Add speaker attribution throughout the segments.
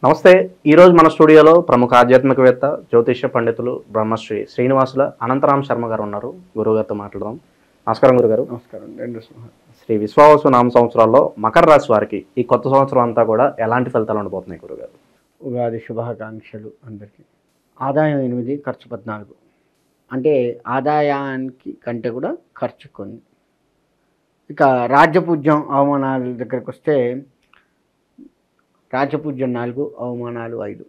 Speaker 1: నమస్తే. ఈరోజు మన స్టూడియోలో ప్రముఖ ఆధ్యాత్మికవేత్త జ్యోతిష్య పండితులు బ్రహ్మశ్రీ శ్రీనివాసుల అనంతరామ శర్మ గారు ఉన్నారు. గురువుగారితో మాట్లాడదాం. నమస్కారం గురుగారు.
Speaker 2: నమస్కారం.
Speaker 1: శ్రీ విశ్వావసు నామ సంవత్సరాల్లో మకర రాశి వారికి ఈ కొత్త సంవత్సరం అంతా కూడా ఎలాంటి ఫలితాలు ఉండబోతున్నాయి గురుగారు?
Speaker 2: ఉగాది శుభాకాంక్షలు అందరికీ. ఆదాయం 8, ఖర్చు 14. అంటే ఆదాయానికి కంటే కూడా ఖర్చు కొన్ని. ఇక రాజ్యపూజ్యం అవమానాల దగ్గరకు వస్తే రాజ్యపూజ్యం 4, అవమానాలు 5.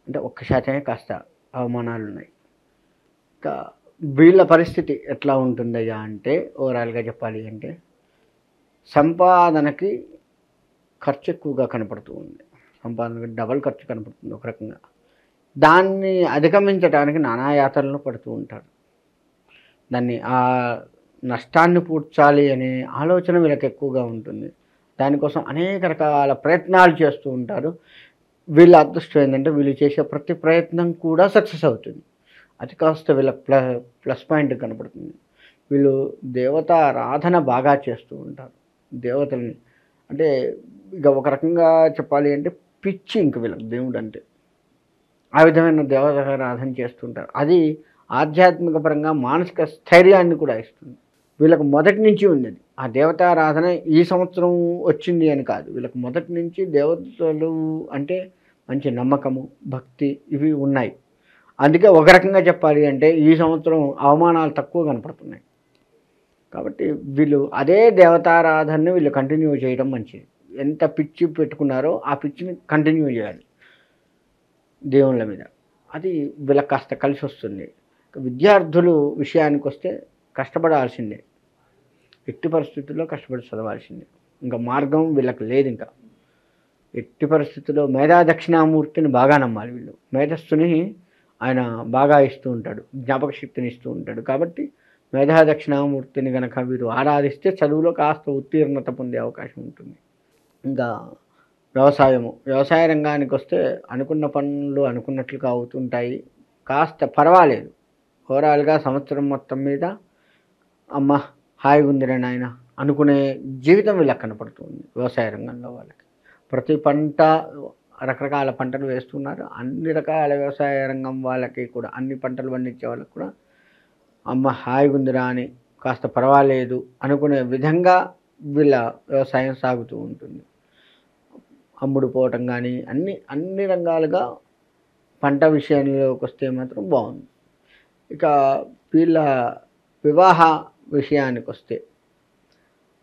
Speaker 2: అంటే 1% కాస్త అవమానాలు ఉన్నాయి. ఇక వీళ్ళ పరిస్థితి ఎట్లా ఉంటుందయ్యా అంటే ఓవరాల్గా చెప్పాలి అంటే సంపాదనకి ఖర్చు ఎక్కువగా కనపడుతూ ఉంది. సంపాదనకి డబల్ ఖర్చు కనపడుతుంది ఒక రకంగా. దాన్ని అధిగమించడానికి నానా యాతనలు పడుతూ ఉంటారు. దాన్ని ఆ నష్టాన్ని పూడ్చాలి అనే ఆలోచన వీళ్ళకి ఎక్కువగా ఉంటుంది. దానికోసం అనేక రకాల ప్రయత్నాలు చేస్తూ ఉంటారు. వీళ్ళ అదృష్టం ఏంటంటే వీళ్ళు చేసే ప్రతి ప్రయత్నం కూడా సక్సెస్ అవుతుంది. అది కాస్త వీళ్ళకి ప్లస్ పాయింట్ కనపడుతుంది. వీళ్ళు దేవతారాధన బాగా చేస్తూ ఉంటారు. దేవతల్ని అంటే ఇక ఒక రకంగా చెప్పాలి అంటే పిచ్చి ఇంక వీళ్ళకి దేవుడు అంటే. ఆ విధమైన దేవతారాధన చేస్తుంటారు. అది ఆధ్యాత్మిక పరంగా మానసిక స్థైర్యాన్ని కూడా ఇస్తుంది. వీళ్ళకు మొదటి నుంచి ఉంది. ఆ దేవతారాధన ఈ సంవత్సరం వచ్చింది అని కాదు. వీళ్ళకి మొదటి నుంచి దేవతలు అంటే మంచి నమ్మకము, భక్తి ఇవి ఉన్నాయి. అందుకే ఒక రకంగా చెప్పాలి అంటే ఈ సంవత్సరం అవమానాలు తక్కువ కనపడుతున్నాయి. కాబట్టి వీళ్ళు అదే దేవతారాధనని వీళ్ళు కంటిన్యూ చేయడం మంచిది. ఎంత పిచ్చి పెట్టుకున్నారో ఆ పిచ్చిని కంటిన్యూ చేయాలి దేవుళ్ళ మీద. అది వీళ్ళకి కాస్త కలిసి వస్తుంది. విద్యార్థులు విషయానికి వస్తే కష్టపడాల్సిందే. ఎట్టి పరిస్థితుల్లో కష్టపడి చదవాల్సిందే. ఇంకా మార్గం వీళ్ళకి లేదు. ఇంకా ఎట్టి పరిస్థితుల్లో మేధా దక్షిణామూర్తిని బాగా నమ్మాలి వీళ్ళు. మేధస్సుని ఆయన బాగా ఇస్తూ ఉంటాడు, జ్ఞాపక శక్తిని ఇస్తూ ఉంటాడు. కాబట్టి మేధా దక్షిణామూర్తిని కనుక వీరు ఆరాధిస్తే చదువులో కాస్త ఉత్తీర్ణత పొందే అవకాశం ఉంటుంది. ఇంకా వ్యవసాయ రంగానికి వస్తే అనుకున్న పనులు అనుకున్నట్లుగా అవుతుంటాయి. కాస్త పర్వాలేదు. ఓవరాల్గా సంవత్సరం మొత్తం మీద అమ్మ హాయిగా ఉందిరా నాయన అనుకునే జీవితం వీళ్ళకి కనపడుతుంది. వ్యవసాయ రంగంలో వాళ్ళకి ప్రతి పంట రకరకాల పంటలు వేస్తున్నారు. అన్ని రకాల వ్యవసాయ రంగం వాళ్ళకి కూడా, అన్ని పంటలు పండించే వాళ్ళకి కూడా అమ్మ హాయిగా ఉందిరా అని కాస్త పర్వాలేదు అనుకునే విధంగా వీళ్ళ వ్యవసాయం సాగుతూ ఉంటుంది. అమ్ముడు పోవటం కానీ అన్ని రంగాలుగా పంట విషయంలోకి వస్తే మాత్రం బాగుంది. ఇక వీళ్ళ వివాహ విషయానికి వస్తే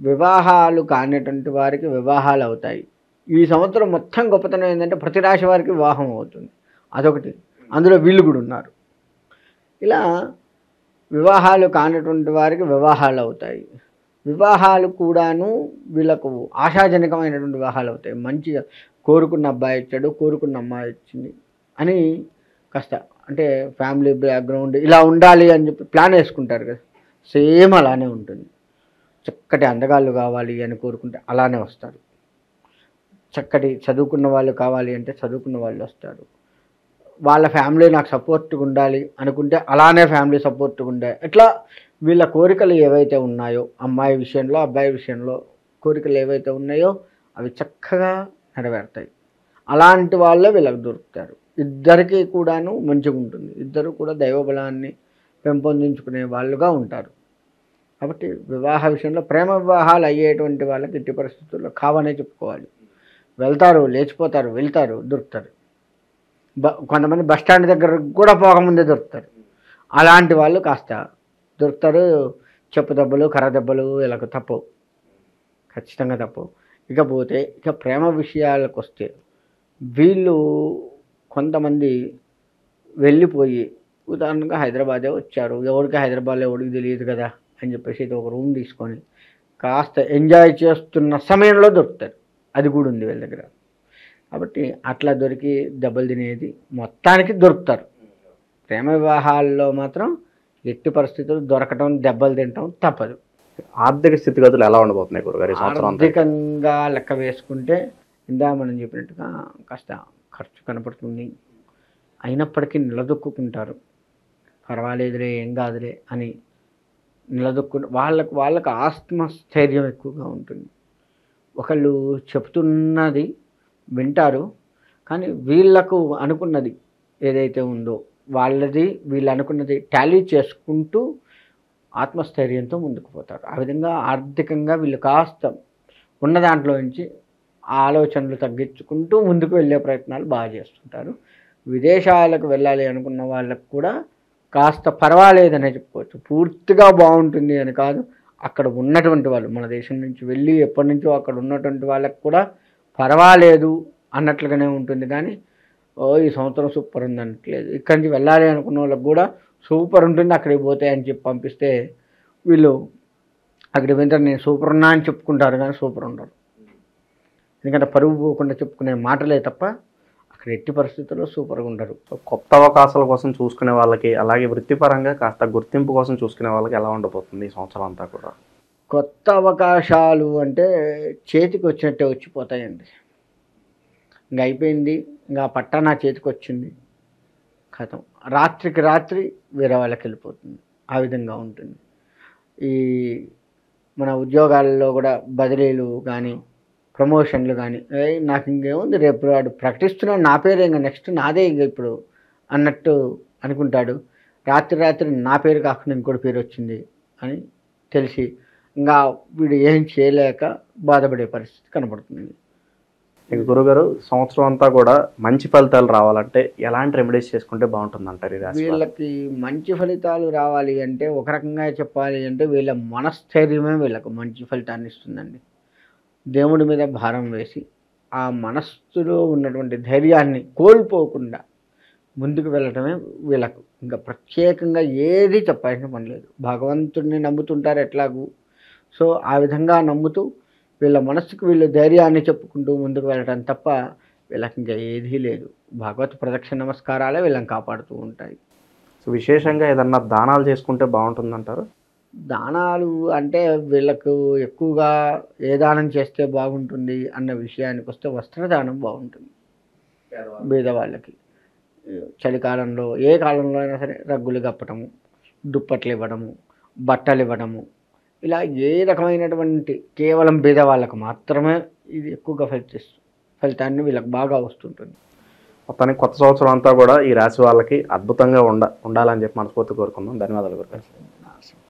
Speaker 2: వివాహాలు కానిటువంటి వారికి వివాహాలు అవుతాయి. ఈ సంవత్సరం మొత్తం గొప్పతనం ఏంటంటే ప్రతి రాశి వారికి వివాహం అవుతుంది. అదొకటి. అందులో వీళ్ళు కూడా ఉన్నారు. ఇలా వివాహాలు కానిటువంటి వారికి వివాహాలు అవుతాయి. వివాహాలు కూడాను వీళ్ళకు ఆశాజనకమైనటువంటి వివాహాలు అవుతాయి. మంచిగా కోరుకున్న అబ్బాయి ఇచ్చాడు, కోరుకున్న అమ్మాయి ఇచ్చింది అని కాస్త అంటే ఫ్యామిలీ బ్యాక్గ్రౌండ్ ఇలా ఉండాలి అని చెప్పి ప్లాన్ వేసుకుంటారు కదా, సేమ్ అలానే ఉంటుంది. చక్కటి అందగాళ్ళు కావాలి అని కోరుకుంటే అలానే వస్తారు. చక్కటి చదువుకున్న వాళ్ళు కావాలి అంటే చదువుకున్న వాళ్ళు వస్తారు. వాళ్ళ ఫ్యామిలీ నాకు సపోర్ట్గా ఉండాలి అనుకుంటే అలానే ఫ్యామిలీ సపోర్ట్గా ఉండాలి. ఇట్లా వీళ్ళ కోరికలు ఏవైతే ఉన్నాయో అమ్మాయి విషయంలో అబ్బాయి విషయంలో కోరికలు ఏవైతే ఉన్నాయో అవి చక్కగా నెరవేరుతాయి. అలాంటి వాళ్ళే వీళ్ళకి దొరుకుతారు. ఇద్దరికీ కూడాను మంచిగా ఉంటుంది. ఇద్దరు కూడా దైవబలాన్ని పెంపొందించుకునే వాళ్ళుగా ఉంటారు. కాబట్టి వివాహ విషయంలో ప్రేమ వివాహాలు అయ్యేటువంటి వాళ్ళకి ఎట్టి పరిస్థితుల్లో కావనే చెప్పుకోవాలి. వెళ్తారు, లేచిపోతారు, వెళ్తారు, దొరుకుతారు. కొంతమంది బస్టాండ్ దగ్గర కూడా పోకముందే దొరుకుతారు. అలాంటి వాళ్ళు కాస్త దొరుకుతారు. చెప్పు దెబ్బలు, కర్ర దెబ్బలు వీళ్ళకు తప్పవు, ఖచ్చితంగా తప్పవు. ఇకపోతే ఇక ప్రేమ విషయాలకు వస్తే వీళ్ళు కొంతమంది వెళ్ళిపోయి ఉదాహరణగా హైదరాబాదే వచ్చారు. ఎవరికి హైదరాబాద్లో ఎవరికి తెలియదు కదా అని చెప్పేసి ఒక రూమ్ తీసుకొని కాస్త ఎంజాయ్ చేస్తున్న సమయంలో దొరుకుతారు. అది కూడా ఉంది వీళ్ళ దగ్గర. కాబట్టి అట్లా దొరికి దెబ్బలు తినేది మొత్తానికి దొరుకుతారు. ప్రేమ వివాహాల్లో మాత్రం ఎట్టి పరిస్థితులు దొరకటం, దెబ్బలు తినటం తప్పదు.
Speaker 1: ఆర్థిక స్థితిగతులు ఎలా ఉండబోతున్నాయి గురుగారు ఈ సంవత్సరం?
Speaker 2: ఆర్థికంగా లెక్క వేసుకుంటే ఇందా మనం చెప్పినట్టుగా కాస్త ఖర్చు కనపడుతుంది. అయినప్పటికీ నిలదొక్కుంటారు. పర్వాలేదులే, ఏం కాదులే అని వాళ్ళకు ఆత్మస్థైర్యం ఎక్కువగా ఉంటుంది. ఒకళ్ళు చెప్తున్నది వింటారు. కానీ వీళ్ళకు అనుకున్నది ఏదైతే ఉందో వాళ్ళది వీళ్ళు అనుకున్నది టాలీ చేసుకుంటూ ఆత్మస్థైర్యంతో ముందుకు పోతారు. ఆ విధంగా ఆర్థికంగా వీళ్ళు కాస్త ఉన్న దాంట్లో నుంచి ఆలోచనలు తగ్గించుకుంటూ ముందుకు వెళ్ళే ప్రయత్నాలు బాగా చేస్తుంటారు. విదేశాలకు వెళ్ళాలి అనుకున్న వాళ్ళకు కూడా కాస్త పర్వాలేదనే చెప్పుకోవచ్చు. పూర్తిగా బాగుంటుంది అని కాదు, అక్కడ ఉన్నటువంటి వాళ్ళు మన దేశం నుంచి వెళ్ళి ఎప్పటి నుంచో అక్కడ ఉన్నటువంటి వాళ్ళకు కూడా పర్వాలేదు అన్నట్లుగానే ఉంటుంది. కానీ ఈ సంవత్సరం సూపర్ ఉంది అనట్లేదు. ఇక్కడి నుంచి వెళ్ళాలి అనుకున్న వాళ్ళకి కూడా సూపర్ ఉంటుంది, అక్కడికి పోతే అని చెప్పి పంపిస్తే వీళ్ళు అక్కడికి వెంటనే నేను సూపర్ ఉన్నా అని చెప్పుకుంటారు, కానీ సూపర్ ఉండరు. ఎందుకంటే పరుగు పోకుండా చెప్పుకునే మాటలే తప్ప అక్కడ ఎట్టి పరిస్థితుల్లో సూపర్గా ఉండరు.
Speaker 1: కొత్త అవకాశాల కోసం చూసుకునే వాళ్ళకి, అలాగే వృత్తిపరంగా కాస్త గుర్తింపు కోసం చూసుకునే వాళ్ళకి ఎలా ఉండబోతుంది ఈ సంవత్సరం అంతా కూడా?
Speaker 2: కొత్త అవకాశాలు అంటే చేతికి వచ్చినట్టే వచ్చిపోతాయండి. ఇంకా అయిపోయింది, ఇంకా పట్టా నా చేతికి వచ్చింది, కథం రాత్రికి రాత్రి వేరే వాళ్ళకి వెళ్ళిపోతుంది. ఆ విధంగా ఉంటుంది. ఈ మన ఉద్యోగాలలో కూడా బదిలీలు కానీ ప్రమోషన్లు కానీ, నాకు ఇంకేముంది రేపు వాడు ప్రకటిస్తున్నాడు నా పేరే, ఇంకా నెక్స్ట్ నాదే ఇంకా ఇప్పుడు అన్నట్టు అనుకుంటాడు. రాత్రి రాత్రి నా పేరు కాకుండా ఇంకోటి పేరు వచ్చింది అని తెలిసి ఇంకా వీడు ఏం చేయలేక బాధపడే పరిస్థితి కనబడుతుంది.
Speaker 1: ఇక గురుగారు, సంవత్సరం అంతా కూడా మంచి ఫలితాలు రావాలంటే ఎలాంటి రెమెడీస్ చేసుకుంటే బాగుంటుంది అంటారు ఈ రాశి వాళ్ళకి?
Speaker 2: వీళ్ళకి మంచి ఫలితాలు రావాలి అంటే ఒక రకంగా చెప్పాలి అంటే వీళ్ళ మనస్థైర్యమే వీళ్ళకు మంచి ఫలితాన్ని ఇస్తుందండి. దేవుడి మీద భారం వేసి ఆ మనస్సులో ఉన్నటువంటి ధైర్యాన్ని కోల్పోకుండా ముందుకు వెళ్ళటమే వీళ్ళకు. ఇంకా ప్రత్యేకంగా ఏది చెప్పాల్సిన పని లేదు. భగవంతుడిని నమ్ముతుంటారు ఎట్లాగూ. సో ఆ విధంగా నమ్ముతూ వీళ్ళ మనస్సుకు వీళ్ళు ధైర్యాన్ని చెప్పుకుంటూ ముందుకు వెళ్ళటం తప్ప వీళ్ళకి ఇంకా ఏదీ లేదు. భగవత్ ప్రదక్షిణ నమస్కారాలే వీళ్ళని కాపాడుతూ ఉంటాయి.
Speaker 1: సో విశేషంగా ఏదన్నా దానాలు చేసుకుంటే బాగుంటుందంటారు?
Speaker 2: దానాలు అంటే వీళ్ళకు ఎక్కువగా ఏ దానం చేస్తే బాగుంటుంది అన్న విషయానికి వస్తే వస్త్రదానం బాగుంటుంది. పేదవాళ్ళకి చలికాలంలో ఏ కాలంలో అయినా సరే రగ్గులు కప్పటము, దుప్పట్లు ఇవ్వడము, బట్టలు ఇవ్వడము, ఇలా ఏ రకమైనటువంటి కేవలం పేదవాళ్ళకు మాత్రమే ఇది ఎక్కువగా ఫలితాన్ని వీళ్ళకి బాగా వస్తుంటుంది.
Speaker 1: మొత్తానికి కొత్త సంవత్సరం అంతా కూడా ఈ రాశి వాళ్ళకి అద్భుతంగా ఉండాలని చెప్పి మనస్ఫూర్తి కోరుకుందాం. ధన్యవాదాలు గురుగారు.